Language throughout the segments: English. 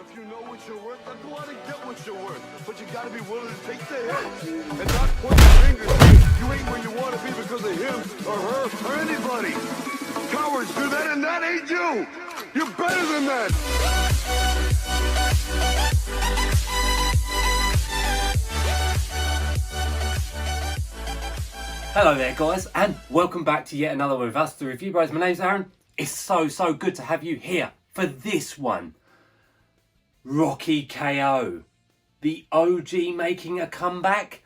If you know what you're worth, then go out and get what you're worth. But you gotta be willing to take the hit and not point the fingers. You ain't where you want to be because of him or her or anybody. Cowards do that, and that ain't you. You're better than that. Hello there guys, and welcome back to yet another one of us, The Review Bros. My name's Aaron. It's so good to have you here for this one. Rocky KO. The OG making a comeback?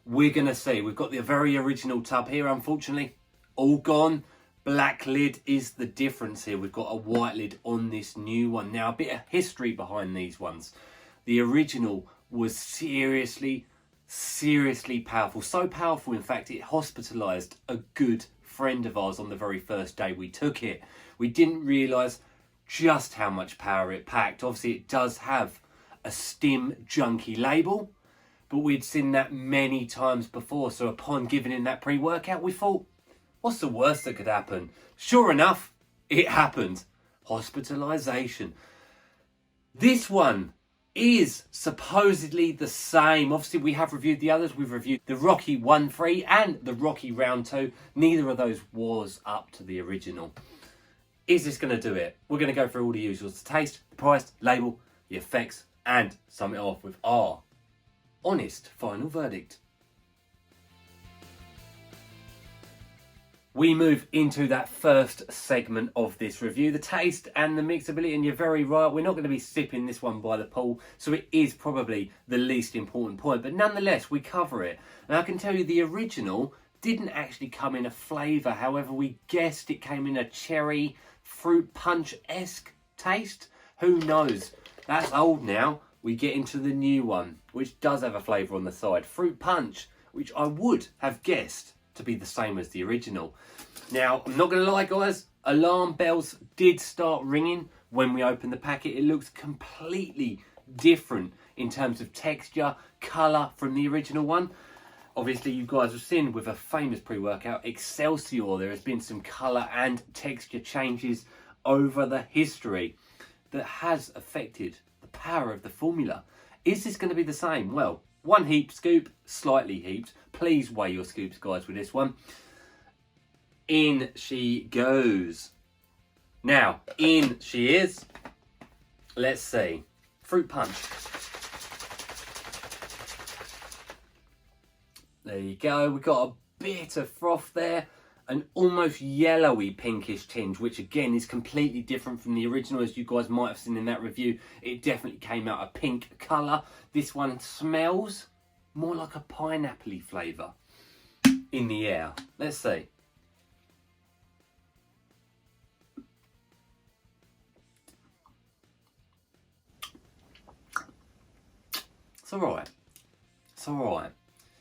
We're going to see. We've got the very original tub here, unfortunately. All gone. Black lid is the difference here. We've got a white lid on this new one. Now, a bit of history behind these ones. The original was seriously powerful. So powerful, in fact, it hospitalised a good friend of ours on the very first day we took it. We didn't realise just how much power it packed. Obviously, it does have a stim junkie label, but we'd seen that many times before. So upon giving in that pre-workout, we thought, what's the worst that could happen? Sure enough, it happened. Hospitalisation. This one is supposedly the same. Obviously, we have reviewed the others. We've reviewed the Rocky 1-3 and the Rocky Round 2. Neither of those was up to the original. Is this going to do it? We're going to go through all the usuals. The taste, the price, label, the effects, and sum it off with our honest final verdict. We move into that first segment of this review, the taste and the mixability, and you're very right, we're not going to be sipping this one by the pool, so it is probably the least important point, but nonetheless, we cover it. And I can tell you the original didn't actually come in a flavour, however, we guessed it came in a cherry, fruit punch-esque taste. Who knows? That's old now. We get into the new one, which does have a flavour on the side. Fruit punch, which I would have guessed to be the same as the original. Now, I'm not going to lie, guys, alarm bells did start ringing when we opened the packet. It looks completely different in terms of texture, colour from the original one. Obviously, you guys have seen with a famous pre-workout, Excelsior, there has been some colour and texture changes over the history that has affected the power of the formula. Is this going to be the same? Well, one heap scoop, slightly heaped. Please weigh your scoops, guys, with this one. In she goes. Now, in she is. Let's see. Fruit punch. There you go. We've got a bit of froth there. An almost yellowy pinkish tinge, which again is completely different from the original, as you guys might have seen in that review. It definitely came out a pink colour. This one smells more like a pineapple-y flavour in the air. Let's see. It's alright. It's alright.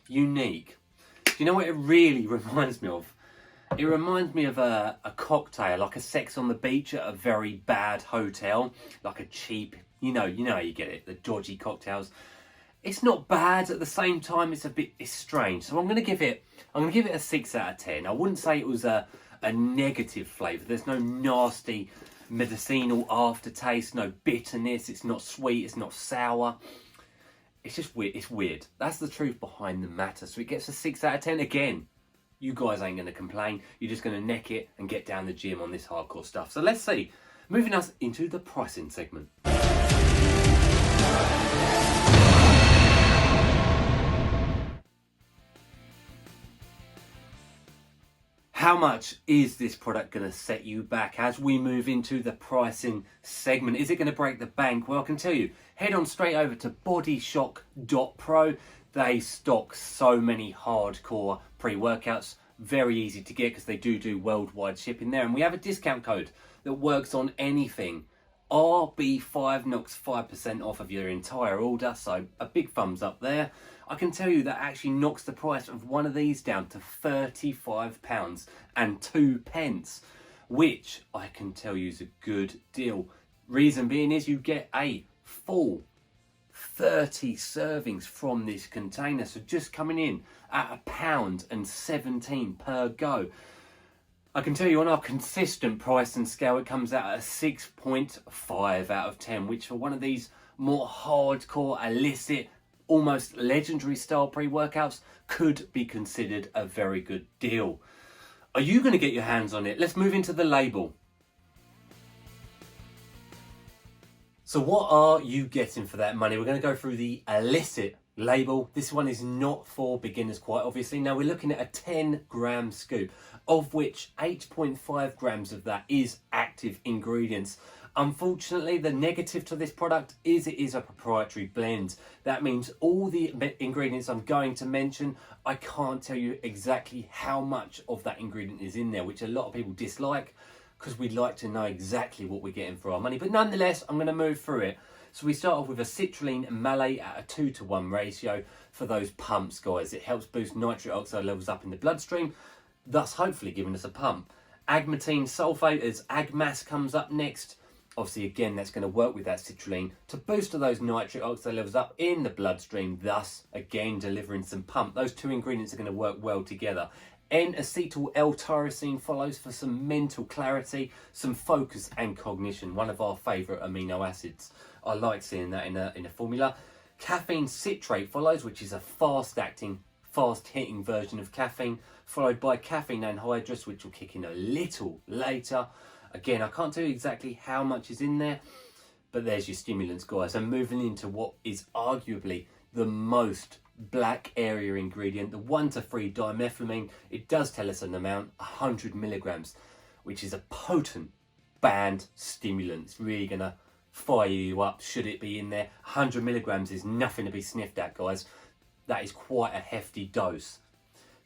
Unique. Do you know what it really reminds me of? It reminds me of a cocktail, like a Sex on the Beach at a very bad hotel, like a cheap, you know how you get it, the dodgy cocktails. It's not bad, at the same time it's strange. So I'm gonna give it a 6 out of 10. I wouldn't say it was a negative flavour. There's no nasty medicinal aftertaste, no bitterness, it's not sweet, it's not sour. It's just weird. It's weird. That's the truth behind the matter. So it gets a 6 out of 10 again. You guys ain't going to complain. You're just going to neck it and get down the gym on this hardcore stuff. So let's see. Moving us into the pricing segment. How much is this product going to set you back as we move into the pricing segment? Is it going to break the bank? Well, I can tell you, head on straight over to bodyshock.pro. They stock so many hardcore pre-workouts. Very easy to get because they do worldwide shipping there. And we have a discount code that works on anything. RB5 knocks 5% off of your entire order. So a big thumbs up there. I can tell you that actually knocks the price of one of these down to £35.02, which I can tell you is a good deal. Reason being is you get a full 30 servings from this container, so just coming in at £1.17 per go. I can tell you on our consistent price and scale, it comes out at a 6.5 out of 10, which for one of these more hardcore, illicit, almost legendary style pre-workouts could be considered a very good deal. Are you going to get your hands on it? Let's move into the label. So what are you getting for that money? We're going to go through the illicit label. This one is not for beginners, quite obviously. Now we're looking at a 10-gram scoop, of which 8.5 grams of that is active ingredients. Unfortunately, the negative to this product is it is a proprietary blend. That means all the ingredients I'm going to mention, I can't tell you exactly how much of that ingredient is in there, which a lot of people dislike because we'd like to know exactly what we're getting for our money. But nonetheless, I'm going to move through it. So we start off with a citrulline malate at a 2-to-1 ratio for those pumps, guys. It helps boost nitric oxide levels up in the bloodstream, thus hopefully giving us a pump. Agmatine sulfate as AgMass comes up next. Obviously, again, that's going to work with that citrulline to boost those nitric oxide levels up in the bloodstream, thus, again, delivering some pump. Those two ingredients are going to work well together. N-acetyl L-tyrosine follows for some mental clarity, some focus and cognition, one of our favourite amino acids. I like seeing that in a formula. Caffeine citrate follows, which is a fast-acting, fast-hitting version of caffeine, followed by caffeine anhydrous, which will kick in a little later. Again, I can't tell you exactly how much is in there, but there's your stimulants, guys. And moving into what is arguably the most black area ingredient, the 1,3-dimethylamine. It does tell us an amount, 100 milligrams, which is a potent banned stimulant. It's really going to fire you up should it be in there. 100 milligrams is nothing to be sniffed at, guys. That is quite a hefty dose.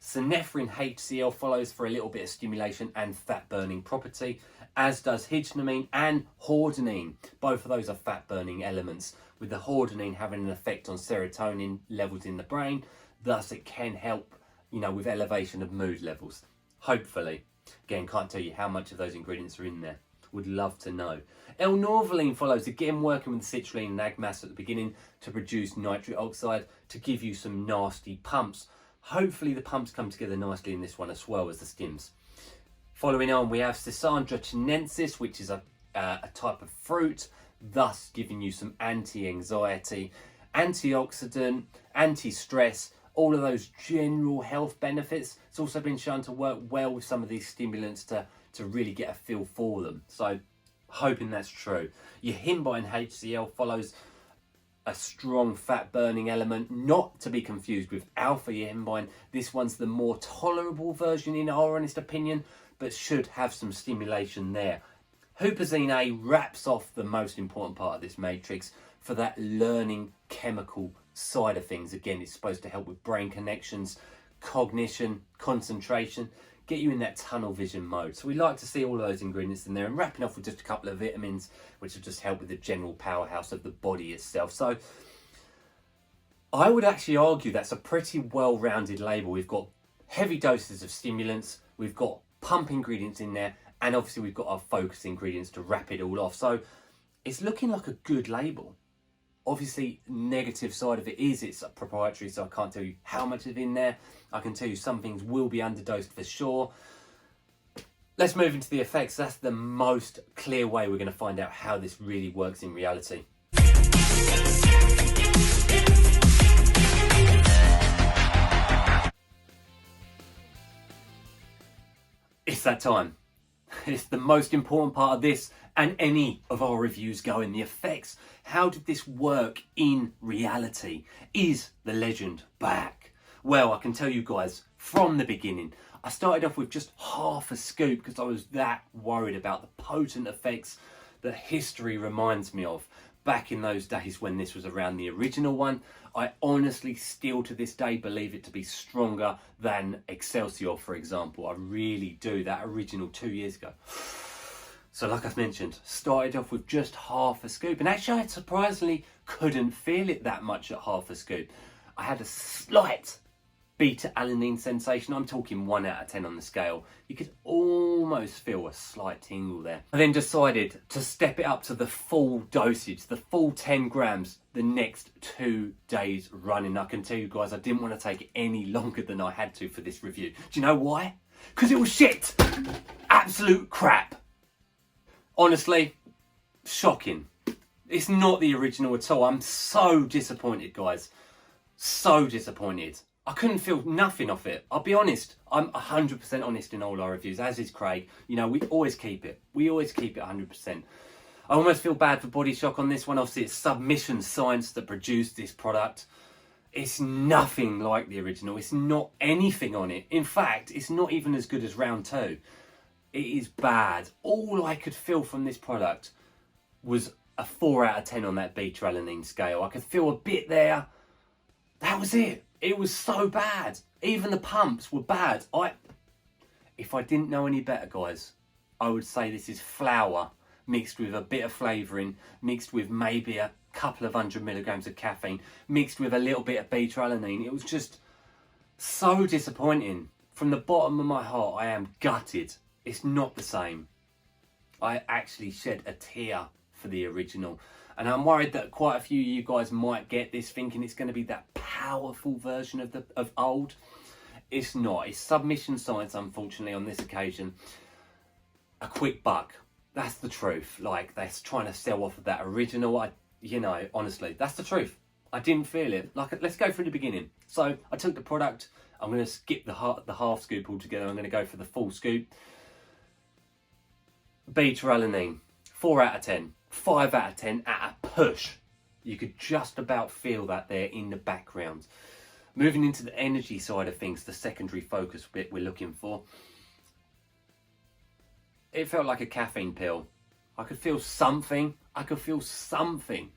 Synephrine HCl follows for a little bit of stimulation and fat burning property, as does histamine and hordenine. Both of those are fat burning elements, with the hordenine having an effect on serotonin levels in the brain. Thus it can help, with elevation of mood levels. Hopefully. Again, can't tell you how much of those ingredients are in there. Would love to know. L-norvaline follows, again working with citrulline and AgMass at the beginning to produce nitric oxide to give you some nasty pumps. Hopefully the pumps come together nicely in this one as well as the stims. Following on, we have Schisandra chinensis, which is a type of fruit, thus giving you some anti-anxiety, antioxidant, anti-stress, all of those general health benefits. It's also been shown to work well with some of these stimulants to really get a feel for them. So hoping that's true. Your himbine HCl follows a strong fat burning element, not to be confused with alpha himbine. This one's the more tolerable version in our honest opinion, but should have some stimulation there. Huperzine A wraps off the most important part of this matrix for that learning chemical side of things. Again, it's supposed to help with brain connections, cognition, concentration, get you in that tunnel vision mode. So we like to see all of those ingredients in there, and wrapping off with just a couple of vitamins, which will just help with the general powerhouse of the body itself. So I would actually argue that's a pretty well-rounded label. We've got heavy doses of stimulants, we've got pump ingredients in there, and obviously we've got our focus ingredients to wrap it all off. So it's looking like a good label. Obviously, negative side of it is it's proprietary, so I can't tell you how much is in there. I can tell you some things will be underdosed for sure. Let's move into the effects. That's the most clear way we're going to find out how this really works in reality. It's that time. It's the most important part of this and any of our reviews going. The effects. How did this work in reality? Is the legend back? Well, I can tell you guys from the beginning, I started off with just half a scoop because I was that worried about the potent effects that history reminds me of back in those days when this was around the original one. I honestly still to this day believe it to be stronger than Excelsior, for example. I really do. That original 2 years ago. So like I've mentioned, started off with just half a scoop, and actually I surprisingly couldn't feel it that much at half a scoop. I had a slight beta-alanine sensation. I'm talking 1 out of 10 on the scale. You could almost feel a slight tingle there. I then decided to step it up to the full dosage, the full 10 grams, the next 2 days running. I can tell you guys, I didn't want to take it any longer than I had to for this review. Do you know why? Because it was shit. absolute crap. Honestly, shocking. It's not the original at all. I'm so disappointed, guys. So disappointed. I couldn't feel nothing off it. I'll be honest. I'm 100% honest in all our reviews, as is Craig. You know, we always keep it. We always keep it 100%. I almost feel bad for Body Shock on this one. Obviously, it's Submission Science that produced this product. It's nothing like the original. It's not anything on it. In fact, it's not even as good as round 2. It is bad. All I could feel from this product was a 4 out of 10 on that beta-alanine scale. I could feel a bit there. That was it. It was so bad. Even the pumps were bad. If I didn't know any better, guys, I would say this is flour mixed with a bit of flavouring, mixed with maybe a couple of 100 milligrams of caffeine, mixed with a little bit of beta-alanine. It was just so disappointing. From the bottom of my heart, I am gutted. It's not the same. I actually shed a tear for the original. And I'm worried that quite a few of you guys might get this thinking it's going to be that powerful version of old. It's not. It's Submission Science, unfortunately, on this occasion. A quick buck. That's the truth. Like, they're trying to sell off of that original. You know, honestly, that's the truth. I didn't feel it. Like, let's go through the beginning. So I took the product. I'm going to skip the half scoop altogether. I'm going to go for the full scoop. Beta-alanine, 4 out of 10. 5 out of 10 at a push. You could just about feel that there in the background. Moving into the energy side of things, the secondary focus bit we're looking for. It felt like a caffeine pill. I could feel something. The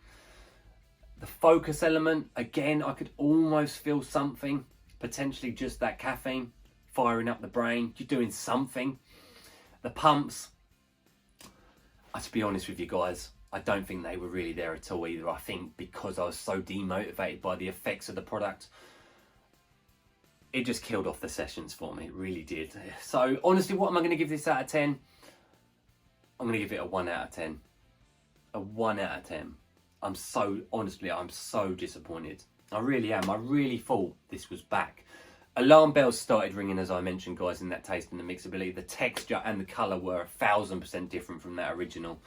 focus element, again, I could almost feel something. Potentially just that caffeine firing up the brain. You're doing something. The pumps, to be honest with you guys, I don't think they were really there at all either. I think because I was so demotivated by the effects of the product, it just killed off the sessions for me. It really did. So honestly, what am I going to give this out of 10? I'm going to give it a 1 out of 10. A 1 out of 10. I'm so disappointed. I really am. I really thought this was back. Alarm bells started ringing, as I mentioned, guys, in that taste and the mixability. The texture and the colour were 1000% different from that original.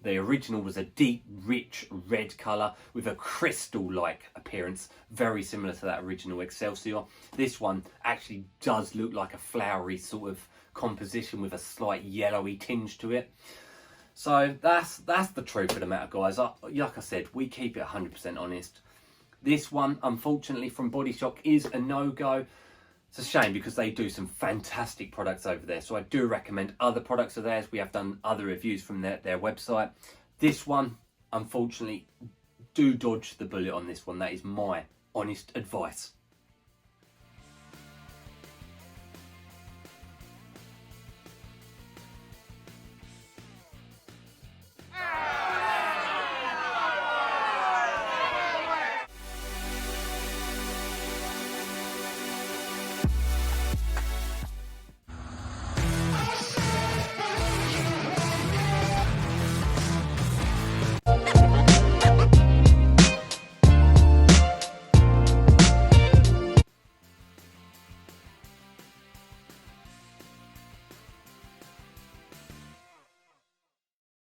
The original was a deep, rich red colour with a crystal-like appearance, very similar to that original Excelsior. This one actually does look like a flowery sort of composition with a slight yellowy tinge to it. So that's the truth of the matter, guys. Like I said, we keep it 100% honest. This one, unfortunately, from Body Shock is a no-go. It's a shame because they do some fantastic products over there. So I do recommend other products of theirs. We have done other reviews from their website. This one, unfortunately, do dodge the bullet on this one. That is my honest advice.